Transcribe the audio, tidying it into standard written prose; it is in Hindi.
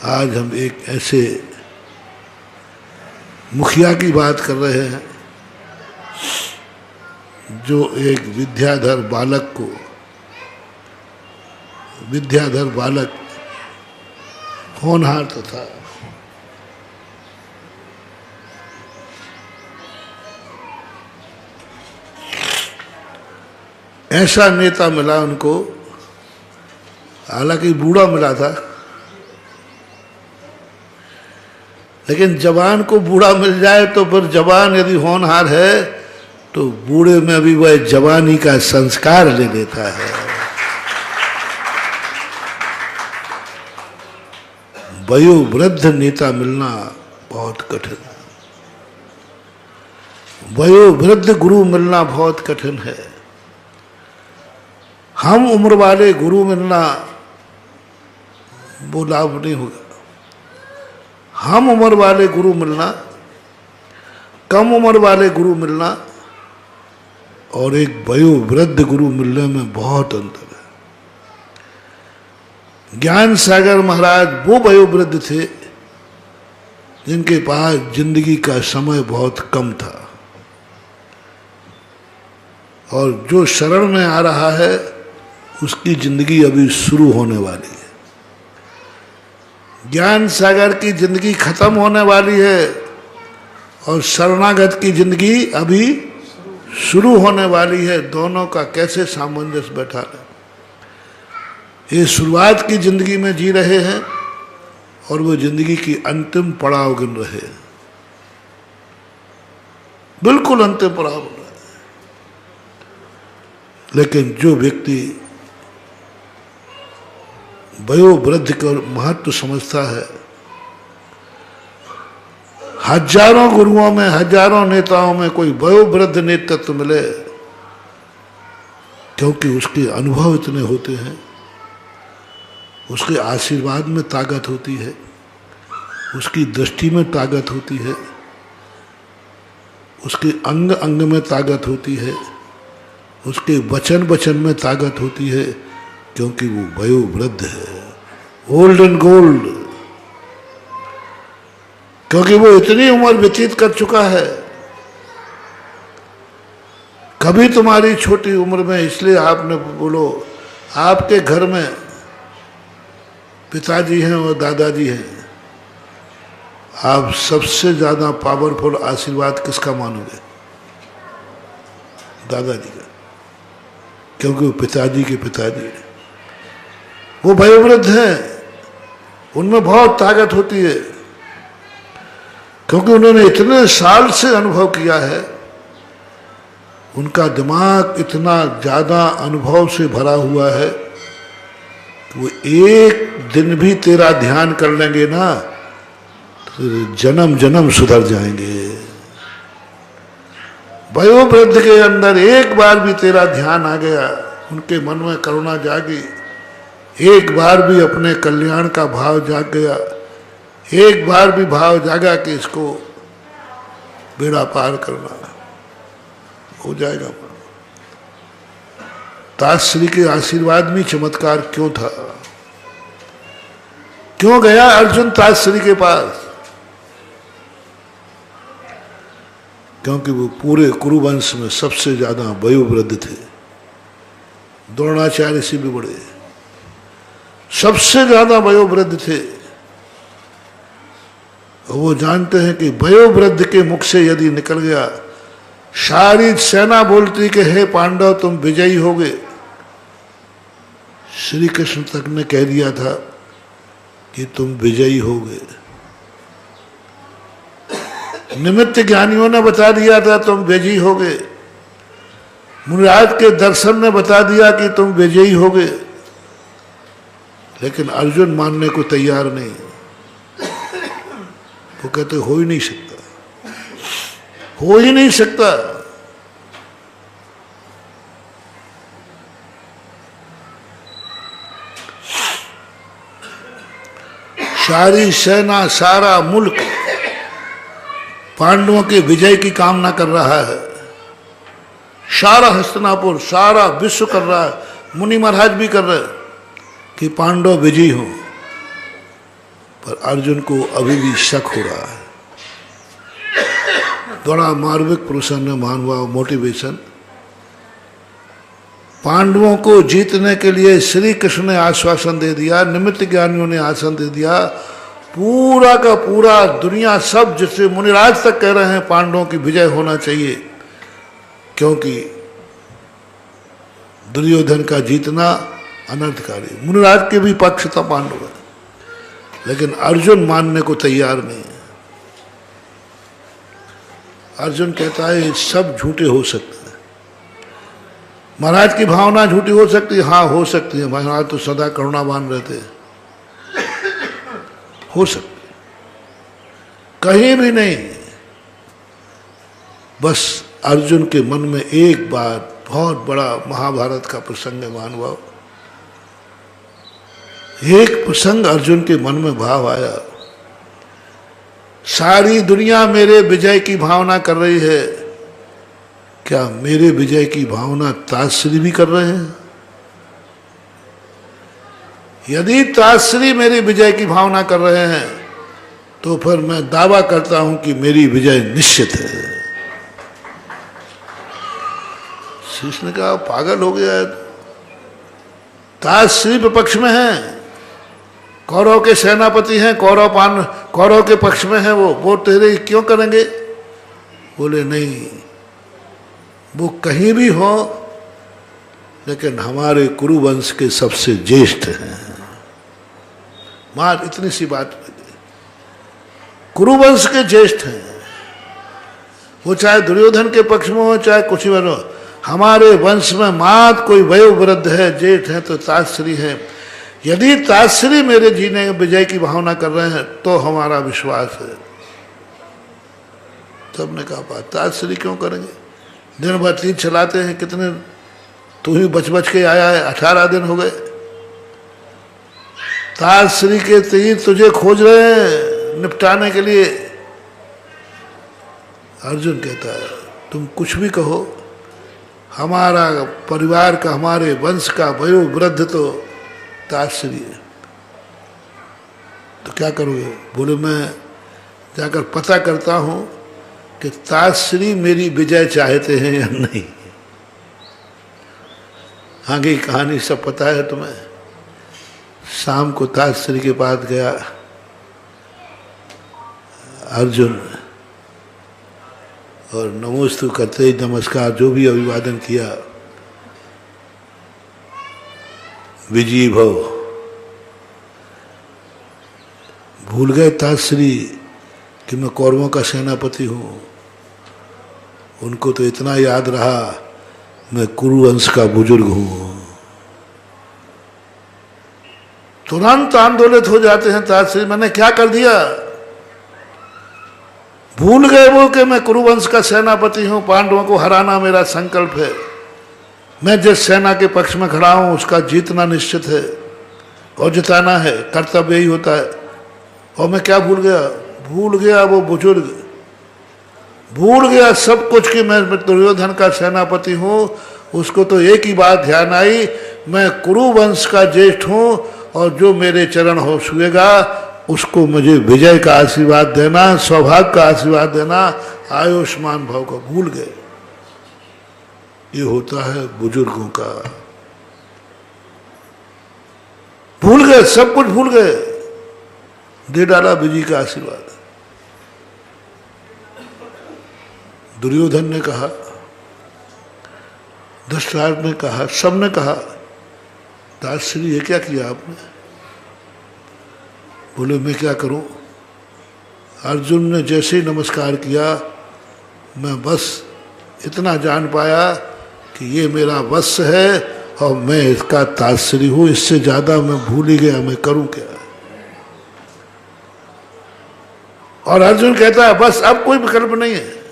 आज हम एक ऐसे मुखिया की बात कर रहे हैं जो एक विद्याधर बालक होनहार था। ऐसा नेता मिला उनको, हालांकि बूढ़ा मिला था, लेकिन जवान को बूढ़ा मिल जाए तो फिर जवान यदि होनहार है तो बूढ़े में भी वह जवानी का संस्कार ले लेता है। वयोवृद्ध नेता मिलना बहुत कठिन है, वयोवृद्ध गुरु मिलना बहुत कठिन है। हम उम्र वाले गुरु मिलना वो लाभ नहीं होगा। हम उम्र वाले गुरु मिलना, कम उम्र वाले गुरु मिलना और एक वयोवृद्ध गुरु मिलने में बहुत अंतर है। ज्ञान सागर महाराज वो वयोवृद्ध थे जिनके पास जिंदगी का समय बहुत कम था, और जो शरण में आ रहा है उसकी जिंदगी अभी शुरू होने वाली है। ज्ञान सागर की जिंदगी खत्म होने वाली है और शरणागत की जिंदगी अभी शुरू होने वाली है। दोनों का कैसे सामंजस्य बैठा है। ये शुरुआत की जिंदगी में जी रहे हैं और वो जिंदगी की अंतिम पड़ाव गिन रहे हैं, बिल्कुल अंतिम पड़ाव गिन रहे हैं। लेकिन जो व्यक्ति वयोवृद्ध का महत्व समझता है, हजारों गुरुओं में, हजारों नेताओं में कोई वयोवृद्ध नेतृत्व मिले, क्योंकि उसके अनुभव इतने होते हैं, उसके आशीर्वाद में ताकत होती है, उसकी दृष्टि में ताकत होती है, उसके अंग अंग में ताकत होती है, उसके वचन वचन में ताकत होती है, क्योंकि वो वयोवृद्ध है, ओल्ड एंड गोल्ड। क्योंकि वो इतनी उम्र व्यतीत कर चुका है। कभी तुम्हारी छोटी उम्र में, इसलिए आपने बोलो आपके घर में पिताजी हैं और दादाजी हैं, आप सबसे ज्यादा पावरफुल आशीर्वाद किसका मानोगे? दादाजी का, क्योंकि वो पिताजी के पिताजी हैं, वो वयोवृद्ध हैं, उनमें बहुत ताकत होती है, क्योंकि उन्होंने इतने साल से अनुभव किया है, उनका दिमाग इतना ज्यादा अनुभव से भरा हुआ है कि वो एक दिन भी तेरा ध्यान कर लेंगे ना तो जन्म जन्म सुधर जाएंगे। वयोवृद्ध के अंदर एक बार भी तेरा ध्यान आ गया, उनके मन में करुणा जागी, एक बार भी अपने कल्याण का भाव जाग गया, एक बार भी भाव जागा कि इसको बेड़ा पार करना, हो जाएगा। ताश्री के आशीर्वाद में चमत्कार क्यों था? क्यों गया अर्जुन ताश्री के पास? क्योंकि वो पूरे कुरुवंश में सबसे ज्यादा वयोवृद्ध थे, द्रोणाचार्य से भी बड़े, सबसे ज्यादा वयोवृद्ध थे। वो जानते हैं कि वयोवृद्ध के मुख से यदि निकल गया, सारी सेना बोलती कि हे पांडव तुम विजयी होगे। श्री कृष्ण तक ने कह दिया था कि तुम विजयी होगे, निमित्त ज्ञानियों ने बता दिया था तुम विजयी होगे, मुनिराज के दर्शन ने बता दिया कि तुम विजयी होगे, लेकिन अर्जुन मानने को तैयार नहीं। वो कहते हो ही नहीं सकता, हो ही नहीं सकता। सारी सेना, सारा मुल्क पांडवों के विजय की कामना कर रहा है, सारा हस्तिनापुर, सारा विश्व कर रहा है, मुनि महाराज भी कर रहे हैं कि पांडव विजयी हो, पर अर्जुन को अभी भी शक हो रहा है। बड़ा मार्मिक प्रसन्न मानवा मोटिवेशन। पांडवों को जीतने के लिए श्री कृष्ण ने आश्वासन दे दिया, निमित्त ज्ञानियों ने आसन दे दिया, पूरा का पूरा दुनिया सब जिससे मुनिराज तक कह रहे हैं पांडवों की विजय होना चाहिए, क्योंकि दुर्योधन का जीतना अनर्थकारी। मुनिराज के भी पक्ष था पांडव, लेकिन अर्जुन मानने को तैयार नहीं है। अर्जुन कहता है सब झूठे हो सकते हैं। महाराज की भावना झूठी हो सकती है, हाँ हो सकती है, महाराज तो सदा करुणावान रहते हैं, हो सकती, कहीं भी नहीं। बस अर्जुन के मन में एक बात, बहुत बड़ा महाभारत का प्रसंग है मानव, एक प्रसंग अर्जुन के मन में भाव आया, सारी दुनिया मेरे विजय की भावना कर रही है, क्या मेरे विजय की भावना ताजश्री भी कर रहे हैं? यदि ताजश्री मेरी विजय की भावना कर रहे हैं तो फिर मैं दावा करता हूं कि मेरी विजय निश्चित है। शीश ने कहा पागल हो गया है, ताजश्री विपक्ष में है, कौरव के सेनापति हैं, कौरव के पक्ष में है, वो तेरे क्यों करेंगे? बोले नहीं, वो कहीं भी हो लेकिन हमारे कुरुवंश के सबसे ज्येष्ठ हैं। मार इतनी सी बात, कुरुवंश के ज्येष्ठ हैं, वो चाहे दुर्योधन के पक्ष में हो चाहे कुछ भी हो, हमारे वंश में मात कोई वयोवृद्ध है, जेठ है तो ताजश्री है। यदि ताजश्री मेरे जीने विजय की भावना कर रहे हैं तो हमारा विश्वास है। सबने कहा ताजश्री क्यों करेंगे, दिन भर तीर चलाते हैं, कितने तू ही बच के आया है, 18 दिन हो गए, ताजश्री के तीर तुझे खोज रहे हैं निपटाने के लिए। अर्जुन कहता है तुम कुछ भी कहो, हमारा परिवार का, हमारे वंश का वयोवृद्ध तो ताजश्री है, तो क्या करोगे? बोले मैं जाकर पता करता हूं कि ताजश्री मेरी विजय चाहते हैं या नहीं। आगे की कहानी सब पता है तुम्हें। शाम को ताजश्री के पास गया अर्जुन, और नमोस्तु करते ही नमस्कार जो भी अभिवादन किया, विजयी भव। भूल गए ताजश्री कि मैं कौरवों का सेनापति हूं, उनको तो इतना याद रहा मैं कुरुवंश का बुजुर्ग हूं। तुरंत आंदोलित हो जाते हैं ताजश्री, मैंने क्या कर दिया? भूल गए वो कि मैं कुरुवंश का सेनापति हूं, पांडवों को हराना मेरा संकल्प है, मैं जिस सेना के पक्ष में खड़ा हूं उसका जीतना निश्चित है और जिताना है, कर्तव्य ही होता है। और मैं क्या भूल गया? भूल गया वो बुजुर्ग, भूल गया सब कुछ कि मैं दुर्योधन का सेनापति हूं। उसको तो एक ही बात ध्यान आई, मैं कुरुवंश का ज्येष्ठ हूं और जो मेरे चरण हो छुएगा उसको मुझे विजय का आशीर्वाद देना, सौभाग्य का आशीर्वाद देना, आयुष्मान भव को भूल गए। ये होता है बुजुर्गों का, भूल गए, सब कुछ भूल गए, दे डाला विजय का आशीर्वाद। दुर्योधन ने कहा, धृतराष्ट्र ने कहा, सबने कहा ताजश्री ये क्या किया आपने? बोले मैं क्या करूं? अर्जुन ने जैसे ही नमस्कार किया, मैं बस इतना जान पाया कि ये मेरा वश है और मैं इसका ताजश्री हूं, इससे ज्यादा मैं भूल ही गया, मैं करूं क्या? और अर्जुन कहता है बस अब कोई विकल्प नहीं है,